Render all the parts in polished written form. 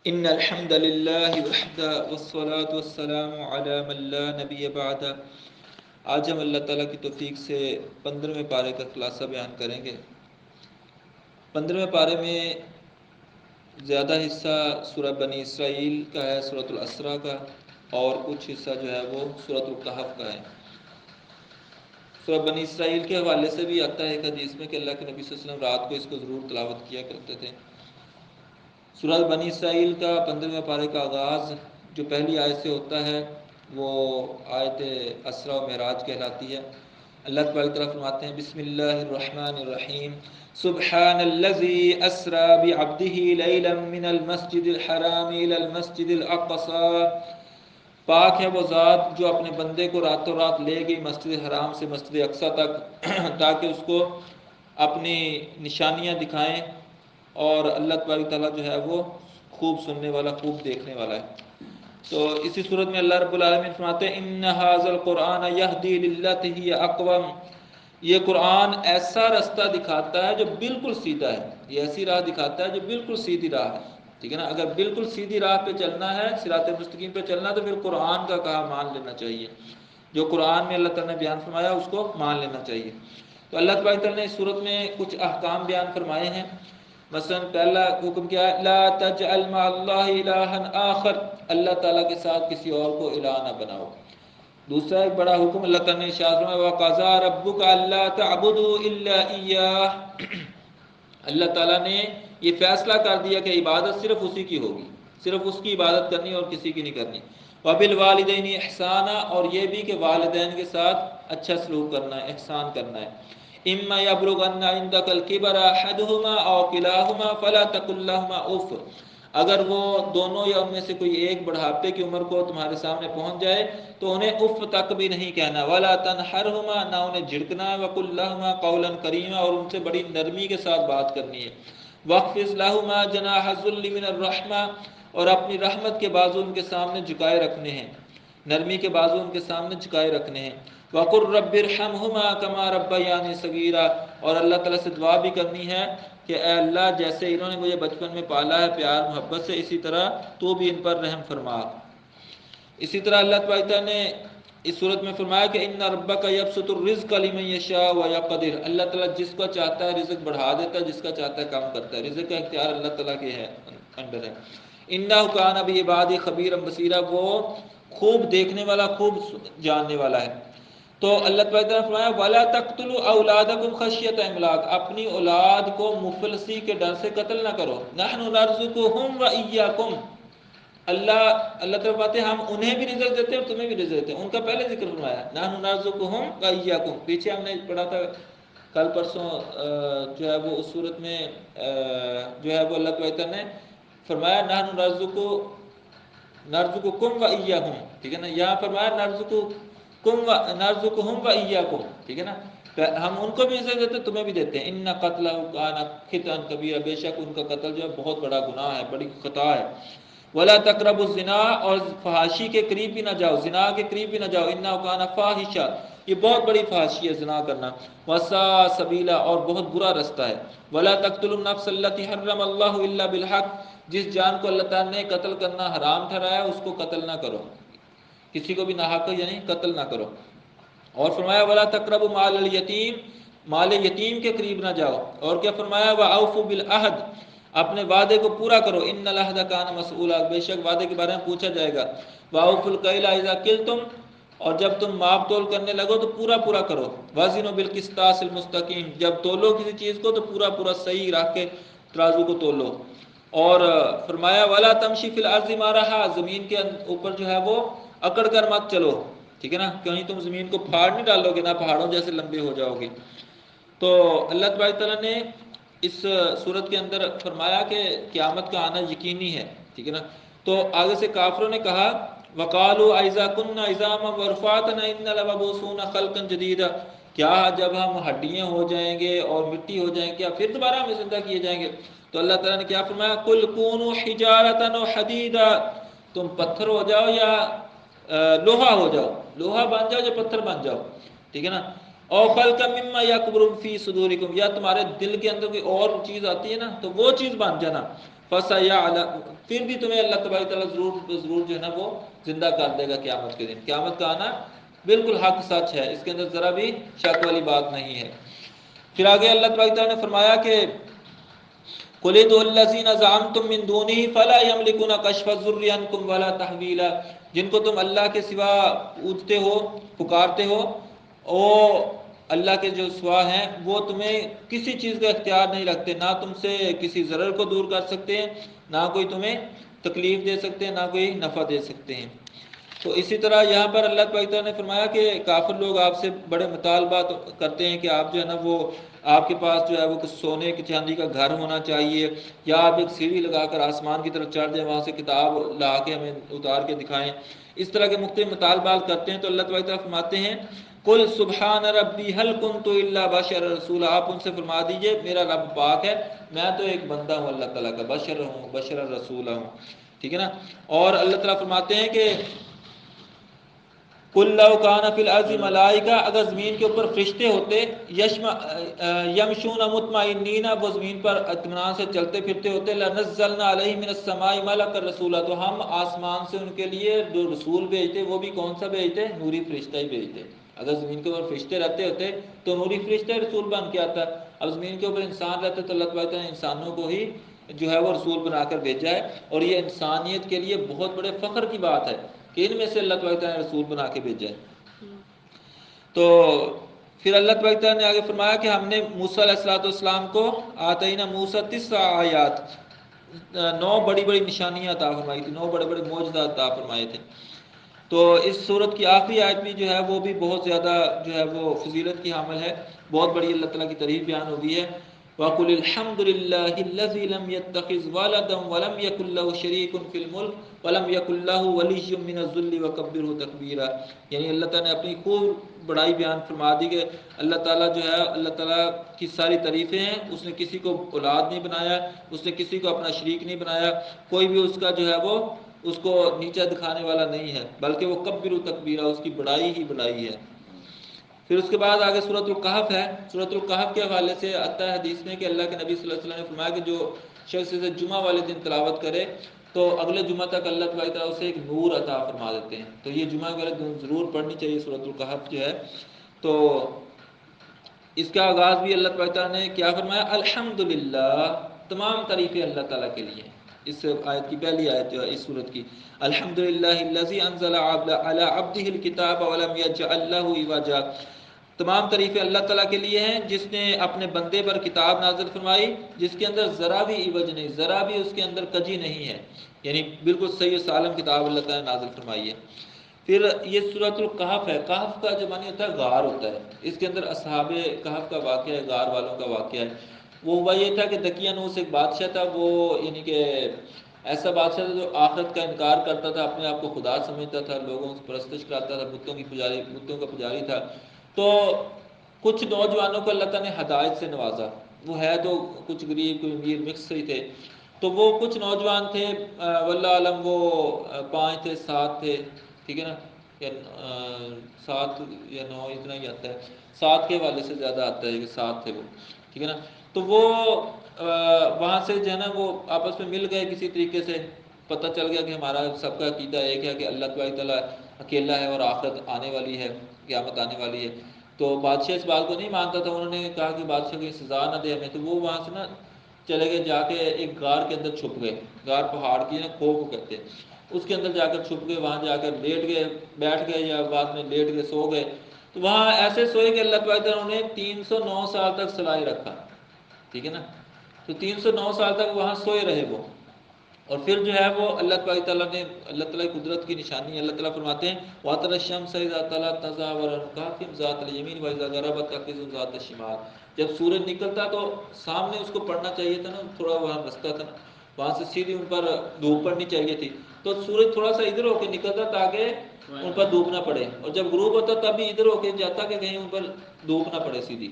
ان الحمد للہ وحدہ والصلاة والسلام علی من لا نبی بعد۔ آج ہم اللہ تعالیٰ کی توفیق سے 15ویں پارے کا خلاصہ بیان کریں گے۔ 15ویں پارے میں زیادہ حصہ سورہ بنی اسرائیل کا ہے، سورۃ الاسراء کا، اور کچھ حصہ جو ہے وہ سورۃ الکہف کا ہے۔ سورہ بنی اسرائیل کے حوالے سے بھی آتا ہے ایک حدیث میں کہ اللہ کے نبی صلی اللہ علیہ وسلم رات کو اس کو ضرور تلاوت کیا کرتے تھے۔ سورہ بنی اسرائیل کا 15ویں پارے کا آغاز جو پہلی آیت سے ہوتا ہے وہ آیت اسراء و معراج کہلاتی ہے۔ اللہ تعالیٰ کی طرف فرماتے ہیں بسم اللہ الرحمن الرحیم سبحان الذی اسری بعبدہ لیلا من المسجد الحرام الی المسجد الاقصی۔ پاک ہے وہ ذات جو اپنے بندے کو راتوں رات لے گئی مسجد حرام سے مسجد اقصی تک تاکہ اس کو اپنی نشانیاں دکھائیں، اور اللہ تبارک تعالیٰ جو ہے وہ خوب سننے والا، خوب دیکھنے والا ہے۔ تو اسی صورت میں اللہ رب العالمین فرماتے ہیں ان ھذا القرآن یہدی للتی ہی اقوم۔ یہ قرآن ایسا رستہ دکھاتا ہے جو بالکل سیدھا ہے، یہ ایسی راہ دکھاتا ہے جو بالکل سیدھی راہ ہے، ٹھیک ہے نا۔ اگر بالکل سیدھی راہ پہ چلنا ہے، صراط مستقیم پہ چلنا ہے، تو پھر قرآن کا کہا مان لینا چاہیے، جو قرآن میں اللہ تعالیٰ نے بیان فرمایا اس کو مان لینا چاہیے۔ تو اللہ تبارک تعالیٰ نے اس صورت میں کچھ احکام بیان فرمائے ہیں۔ مثلا پہلا حکم کیا ہے، لا تجعل مع اللہ الہا آخر، اللہ تعالیٰ کے ساتھ کسی اور کو الہ نہ بناؤ۔ دوسرا ایک بڑا حکم اللہ تعالیٰ نے ارشاد فرمایا وَقَضَىٰ رَبُّكَ أَلَّا تَعْبُدُوا إِلَّا إِيَّاهُ۔ اللہ تعالیٰ نے یہ فیصلہ کر دیا کہ عبادت صرف اسی کی ہوگی، صرف اس کی عبادت کرنی اور کسی کی نہیں کرنی۔ وَبِالْوَالِدَيْنِ إِحْسَانًا، اور یہ بھی کہ والدین کے ساتھ اچھا سلوک کرنا ہے، احسان کرنا ہے۔ اما یبلغن عندک الکبر احدهما او کلاهما فلا تقل لهما اف، اگر وہ دونوں یا ان میں سے کوئی ایک بڑھاپے کی عمر کو تمہارے سامنے پہنچ جائے تو انہیں اف تک بھی نہیں کہنا۔ ولا تنہرهما، نہ انہیں جھڑکنا ہے۔ وقل لهما قولا کریما، اور ان سے بڑی نرمی کے ساتھ بات کرنی ہے۔ واخفض لهما جناح الذل من الرحمہ، اور اپنی رحمت کے بازو ان کے سامنے جھکائے رکھنے ہیں، نرمی کے بازو ان کے سامنے جھکائے رکھنے ہیں۔ وَقُلْ رَبِّ ارْحَمْهُمَا كَمَا رَبَّيَانِي صَغِيرًا، اور اللہ تعالیٰ سے دعا بھی کرنی ہے کہ اے اللہ جیسے انہوں نے مجھے بچپن میں پالا ہے پیار محبت سے، اسی طرح تو بھی ان پر رحم فرما۔ اسی طرح اللہ تعالیٰ نے اس صورت میں فرمایا کہ ان ربک یبسط الرزق لمن یشاء ویقدر، اللہ تعالیٰ جس کو چاہتا ہے رزق بڑھا دیتا ہے، جس کا چاہتا ہے کم کرتا ہے، رزق کا اختیار اللہ تعالیٰ کے ہے انڈر ہے۔ انہ کان بعبادی خبیرا بصیرا، وہ خوب دیکھنے والا، خوب جاننے والا ہے۔ تو اللہ تعالیٰ نے فرمایا وَلَا تَقْتُلُوا أَوْلَادَكُمْ خَشْيَةَ إِمْلَاقٍ، اپنی اولاد کو مفلسی کے ڈر سے قتل نہ کرو۔ نَحْنُ نَرْزُقُهُمْ وَإِيَّاكُمْ، اللہ تعالیٰ فرماتے ہیں ہم انہیں بھی رزق دیتے ہیں اور تمہیں بھی رزق دیتے ہیں۔ ان کا پہلے ذکر فرمایا نَحْنُ نَرْزُقُهُمْ وَإِيَّاكُمْ، پیچھے ہم نے پڑھا تھا کل پرسوں جو ہے وہ اس صورت میں جو ہے وہ اللہ تعالیٰ نے فرمایا نَحْنُ نَرْزُقُكُمْ وَإِيَّاهُمْ، ٹھیک ہے نا۔ یہاں فرمایا نَرْزُقُهُمْ وَإِيَّاكُمْ، ٹھیک ہے نا، ہم ان کو بھی رزق دیتے ہیں تمہیں بھی دیتے ہیں۔ إِنَّ قَتْلَهُ كَانَ خِطْئًا كَبِيرًا، بے شک ان کا قتل جو ہے بہت بڑا گناہ ہے، بڑی خطا ہے۔ وَلَا تَقْرَبُوا الزِّنَا، اور فحاشی کے قریب بھی نہ جاؤ، زنا کے قریب بھی نہ جاؤ۔ إِنَّهُ كَانَ فَاحِشًا، یہ بہت بڑی فحاشی ہے زنا کرنا۔ وَسَاءَ سَبِيلًا، اور بہت برا رستہ ہے۔ وَلَا تَقْتُلُوا النَّفْسَ الَّتِي حَرَّمَ اللَّهُ إِلَّا بِالْحَقِّ، جس جان کو اللہ تعالیٰ نے قتل کرنا حرام ٹھہرایا اس کو قتل نہ کرو، کسی کو بھی ناحق یعنی قتل نہ کرو۔ اور فرمایا ولا تقربوا مال الیتیم، مال یتیم کے قریب نہ جاؤ۔ اور کیا فرمایا واوفوا بالعہد، اپنے وعدے کو پورا کرو۔ ان العہد کان مسئولا، بے شک وعدے کے بارے میں پوچھا جائے گا۔ واوفوا الکیل اذا کلتم، اور جب تم ماپ تول کرنے لگو تو پورا پورا کرو۔ وزنوا بالقسطاس المستقیم، جب تولو کسی چیز کو تو پورا پورا صحیح رکھ کے ترازو کو تولو۔ اور فرمایا ولا تمشی فی الارض مرحا، زمین کے اوپر جو ہے وہ اکڑ کر مت چلو، ٹھیک ہے نا، کہیں تم زمین کو پھاڑ نہیں ڈالو گے، نہ پہاڑوں جیسے لمبے ہو جاؤ گے۔ تو اللہ تبارک تعالیٰ نے اس صورت کے اندر فرمایا کہ قیامت کا آنا یقینی ہے، ٹھیک ہے نا۔ تو آگے سے کافروں نے کہا وَقَالُوا أَإِذَا كُنَّا عِظَامًا وَرُفَاتًا أَإِنَّا لَمَبْعُوثُونَ خَلْقًا جَدِيدًا، کیا جب ہم ہڈیاں ہو جائیں گے اور مٹی ہو جائیں گے کیا پھر دوبارہ ہمیں زندہ کیے جائیں گے؟ تو اللہ تعالیٰ نے کیا فرمایا قُلْ كُونُوا حِجَارَةً أَوْ حَدِيدًا، تم پتھر ہو جاؤ یا لوہا ہو جاؤ، لوہا بن جاؤ یا پتھر بن جاؤ، ٹھیک ہے نا۔ او خلقا مما یکبر فی صدورکم، یا تمہارے دل کے اندر کوئی اور چیز آتی ہے نا تو وہ چیز بن جانا۔ فَسَيَعْلَمُ، پھر بھی تمہیں اللہ تبارک تعالیٰ ضرور جو ہے نا وہ زندہ کر دے گا قیامت کے دن. قیامت کا آنا بالکل حق سچ ہے، اس کے اندر ذرا بھی شک والی بات نہیں ہے. پھر آگے اللہ تبارک تعالیٰ نے فرمایا کہ قُلِ ادْعُوا الَّذِينَ زَعَمْتُم مِّن دُونِهِ فَلَا يَمْلِكُونَ كَشْفَ الضُّرِّ عَنكُمْ وَلَا تَحْوِيلًا، جن کو تم اللہ کے سوا پوجتے ہو پکارتے ہو، او اللہ کے جو سوا ہیں وہ تمہیں کسی چیز کا اختیار نہیں رکھتے، نہ تم سے کسی ضرر کو دور کر سکتے ہیں، نہ کوئی تمہیں تکلیف دے سکتے ہیں، نہ کوئی نفع دے سکتے ہیں. تو اسی طرح یہاں پر اللہ تعالیٰ نے فرمایا کہ کافر لوگ آپ سے بڑے مطالبات کرتے ہیں کہ آپ جو ہے نا وہ آپ کے پاس جو ہے وہ کچھ سونے کی چاندی کا گھر ہونا چاہیے، یا آپ ایک سیڑھی لگا کر آسمان کی طرف چڑھ جائیں، وہاں سے کتاب لا کے ہمیں اتار کے دکھائیں. اس طرح کے مختلف مطالبات کرتے ہیں. تو اللہ تعالیٰ فرماتے ہیں قل سبحان ربی هل كنت الا بشر رسول، آپ ان سے فرما دیجئے میرا رب پاک ہے، میں تو ایک بندہ ہوں اللہ تعالیٰ کا، بشر ہوں، بشر رسول ہوں. ٹھیک ہے نا. اور اللہ تعالیٰ فرماتے ہیں کہ قل لو کان فی الارض ملائکہ، اگر زمین کے اوپر فرشتے ہوتے، یمشون مطمئنین، وہ زمین پر اطمینان سے چلتے پھرتے ہوتے، لنزلنا علیہم من السماء ملکا رسولا، تو ہم آسمان سے ان کے لیے جو رسول بھیجتے، وہ بھی کون سا بھیجتے؟ نوری فرشتہ ہی بھیجتے. اگر زمین کے اوپر فرشتے رہتے ہوتے تو نوری فرشتہ رسول بن کے آتا. اب زمین کے اوپر انسان رہتے تو اللہ تعالیٰ نے انسانوں کو ہی جو ہے وہ رسول بنا کر بھیجا ہے. اور یہ انسانیت کے لیے بہت بڑے فخر کی بات ہے کہ ان میں سے اللہ تعالیٰ نے رسول بنا کے بھیجا ہے. تو پھر اللہ تعالیٰ نے آگے فرمایا کہ ہم نے موسیٰ علیہ السلام کو آتینا موسیٰ 9 آیات، 9 بڑی بڑی نشانیاں عطا فرمائی تھی، 9 بڑے بڑے معجزات عطا فرمائے تھے. تو اس صورت کی آخری آیت بھی جو ہے وہ بھی بہت زیادہ جو ہے وہ فضیلت کی حامل ہے، بہت بڑی اللہ تعالیٰ کی تعریف بیان ہوئی ہے. وَقُلِ الْحَمْدُ لِلَّهِ الَّذِي لَمْ يَتَّخِذْ وَلَدًا وَلَمْ يَكُنْ لَهُ شَرِيكٌ فِي الْمُلْكِ وَلَمْ يَكُنْ لَهُ وَلِيٌّ مِّنَ الذُّلِّ وَكَبِّرْهُ تَكْبِيرًا. یعنی اللہ تعالیٰ نے اپنی خوب بڑائی بیان فرما دی کہ اللہ تعالیٰ جو ہے اللہ تعالیٰ کی ساری تعریفیں ہیں، اس نے کسی کو اولاد نہیں بنایا، اس نے کسی کو اپنا شریک نہیں بنایا، کوئی بھی اس کا جو ہے وہ اس کو نیچا دکھانے والا نہیں ہے، بلکہ وہ کبر تکبیرہ، اس کی بڑائی ہی بڑائی ہے. پھر اس کے بعد آگے سورۃ الکہف ہے. سورۃ الکہف کے حوالے سے آتا ہے حدیث میں کہ اللہ کے نبی صلی اللہ علیہ وسلم نے فرمایا کہ جو شخص سے جمعہ والے دن تلاوت کرے تو اگلے جمعہ تک اللہ تعالیٰ اسے ایک نور عطا فرما دیتے ہیں. تو یہ جمعہ والے دن ضرور پڑھنی چاہیے سورۃ الکہف جو ہے. تو اس کا آغاز بھی اللہ تعالیٰ نے کیا فرمایا؟ الحمدللہ، تمام تعریفیں اللہ تعالیٰ کے لیے. اس آیت کی پہلی آیت جو ہے اس سورت کی، الحمدللہ الذی انزل علی عبدہ الکتاب ولم یجعل لہ عوجا، تمام تعریفیں اللہ تعالیٰ کے لیے ہیں جس نے اپنے بندے پر کتاب نازل فرمائی جس کے اندر ذرا بھی عوج نہیں، ذرا بھی اس کے اندر کجی نہیں ہے، یعنی بالکل صحیح و سالم کتاب اللہ تعالیٰ نے نازل فرمائی ہے. پھر یہ سورۃ الکہف ہے. کہف کا جو معنی ہوتا ہے غار ہوتا ہے. اس کے اندر اصحاب کہف کا واقعہ ہے، غار والوں کا واقعہ ہے. وہ ہوا یہ تھا کہ دقیانوس ایک بادشاہ تھا، وہ یعنی کہ ایسا بادشاہ تھا جو آخرت کا انکار کرتا تھا، اپنے آپ کو خدا سمجھتا تھا، لوگوں سے پرستش کرتا تھا، بتوں کا پجاری تھا. تو کچھ نوجوانوں کو اللہ تعالیٰ نے ہدایت سے نوازا. وہ ہے تو کچھ غریب کوئی امیر مکس ہی تھے. تو وہ کچھ نوجوان تھے، واللہ عالم وہ 5 تھے 7 تھے، ٹھیک ہے نا، یا 7 یا 9 اتنا ہی آتا ہے، 7 کے حوالے سے زیادہ آتا ہے کہ 7 تھے وہ، ٹھیک ہے نا. تو وہ وہاں سے جو ہے نا وہ آپس میں مل گئے کسی طریقے سے، پتہ چل گیا کہ ہمارا سب کا عقیدہ ایک ہے کہ اللہ تعالیٰ اکیلا ہے اور آخرت آنے والی ہے، قیامت آنے والی ہے. تو بادشاہ اس بات کو نہیں مانتا تھا. انہوں نے کہا کہ بادشاہ کی سزا نہ دے ہمیں. تو وہ وہاں سے نا چلے گئے، جا کے ایک غار کے اندر چھپ گئے. غار پہاڑ کی نا کھو کو کہتے ہیں، اس کے اندر جا کر چھپ گئے. وہاں جا کر لیٹ گئے، بیٹھ گئے یا بعد میں لیٹ گئے، سو گئے. تو وہاں ایسے سوئے کہ اللہ تعالیٰ نے 309 سال تک سلائے رکھا، ٹھیک ہے نا. تو 309 سال تک وہاں سوئے رہے وہ. اور پھر جو ہے وہ اللہ تعالیٰ نے، اللہ تعالیٰ کی قدرت کی نشانی ہے. اللہ تعالیٰ فرماتے ہیں وَاتَرَ الشَّمْسَ إِذَا طَلَعَتْ تَزَاوَرُ عَنْ كَهْفِهِمْ ذَاتَ الْيَمِينِ وَإِذَا غَرَبَتْ تَقْرِضُهُمْ ذَاتَ الشِّمَالِ. جب سورج نکلتا تو سامنے اس کو پڑنا چاہیے تھا نا، تھوڑا وہاں رستہ تھا نا، وہاں سے سیدھی ان پر دھوپ پڑنی چاہیے تھی. تو سورج تھوڑا سا ادھر ہو کے نکلتا تاکہ ان پر دھوپ نہ پڑے، اور جب غروب ہوتا تب بھی ادھر ہو کے جاتا کہ کہیں ان پر دھوپ نہ پڑے سیدھی.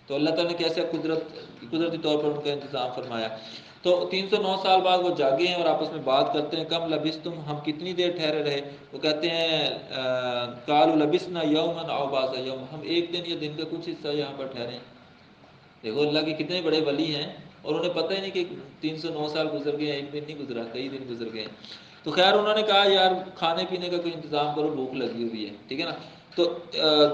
تو اللہ تعالیٰ نے کیسے قدرتی طور پر ان کا انتظام فرمایا. تو 309 سال بعد وہ جاگے ہیں اور آپس میں بات کرتے ہیں، کم لبثتم، ہم کتنی دیر ٹھہرے رہے. وہ کہتے ہیں قالوا لبثنا یوما او بعض یوم، ہم ایک دن یا دن کا کچھ حصہ یہاں پر ٹھہرے ہیں. دیکھو اللہ کے کتنے بڑے ولی ہیں اور انہیں پتہ ہی نہیں کہ 309 سال گزر گئے ہیں، ایک دن نہیں گزرا، کئی دن گزر گئے ہیں۔ تو خیر انہوں نے کہا یار کھانے پینے کا کوئی انتظام کرو، بھوک لگی ہوئی ہے، ٹھیک ہے نا۔ تو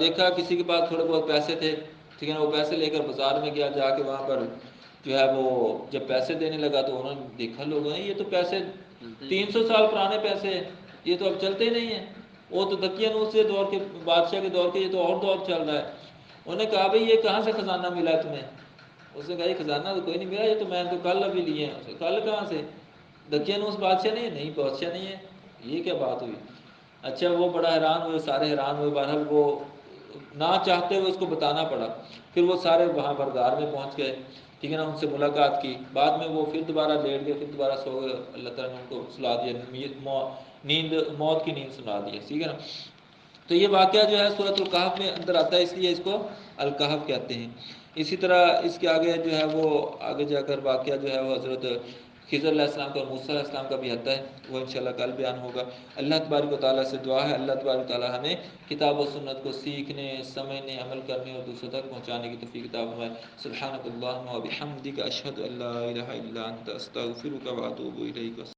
دیکھا کسی کے پاس تھوڑے بہت پیسے تھے، ٹھیک ہے نا، وہ پیسے لے کر بازار میں گیا، جا کے وہاں پر جو ہے وہ جب پیسے دینے لگا تو انہوں نے دیکھا لوگوں نے یہ تو پیسے 300 سال پرانے پیسے ہیں، یہ تو اب چلتے ہی نہیں ہیں، وہ تو دقیانوس کے دور کے بادشاہ کے دور کے، یہ تو اور دور چل رہا ہے۔ انہوں نے کہا بھائی یہ کہاں سے خزانہ ملا تمہیں؟ اس نے کہا یہ خزانہ تو کوئی نہیں ملا، یہ تو میں تو کل ابھی لیے ہیں۔ کل کہاں سے؟ دقیانوس بادشاہ نہیں ہے؟ نہیں بادشاہ نہیں ہے۔ یہ کیا بات ہوئی؟ اچھا وہ بڑا حیران ہوئے، سارے حیران ہوئے، بہرحال وہ نہ چاہتے ہوئے اس کو بتانا پڑا۔ پھر وہ سارے وہاں بردار میں پہنچ گئے، ٹھیک ہے نا، ان سے ملاقات کی، بعد میں وہ پھر دوبارہ لیٹ گئے، پھر دوبارہ سو گئے، اللہ تعالیٰ نے ان کو سلا دیا، موت کی نیند سنا دی، ٹھیک ہے نا۔ تو یہ واقعہ جو ہے سورۃ الکہف میں اندر آتا ہے، اس لیے اس کو الکہف کہتے ہیں۔ اسی طرح اس کے آگے جو ہے وہ آگے جا کر واقعہ جو ہے وہ حضرت خضر علیہ السلام کا اور موسیٰ علیہ السلام کا بھی آتا ہے، وہ انشاءاللہ کل بیان ہوگا۔ اللہ تبارک و تعالیٰ سے دعا ہے اللہ تبارک و تعالیٰ ہمیں کتاب و سنت کو سیکھنے، سمجھنے، عمل کرنے اور دوسروں تک پہنچانے کی توفیق عطا فرمائے۔ سبحانک اللہم و بحمدک، اشہد ان لا الہ الا انت، استغفرک و اتوب الیک۔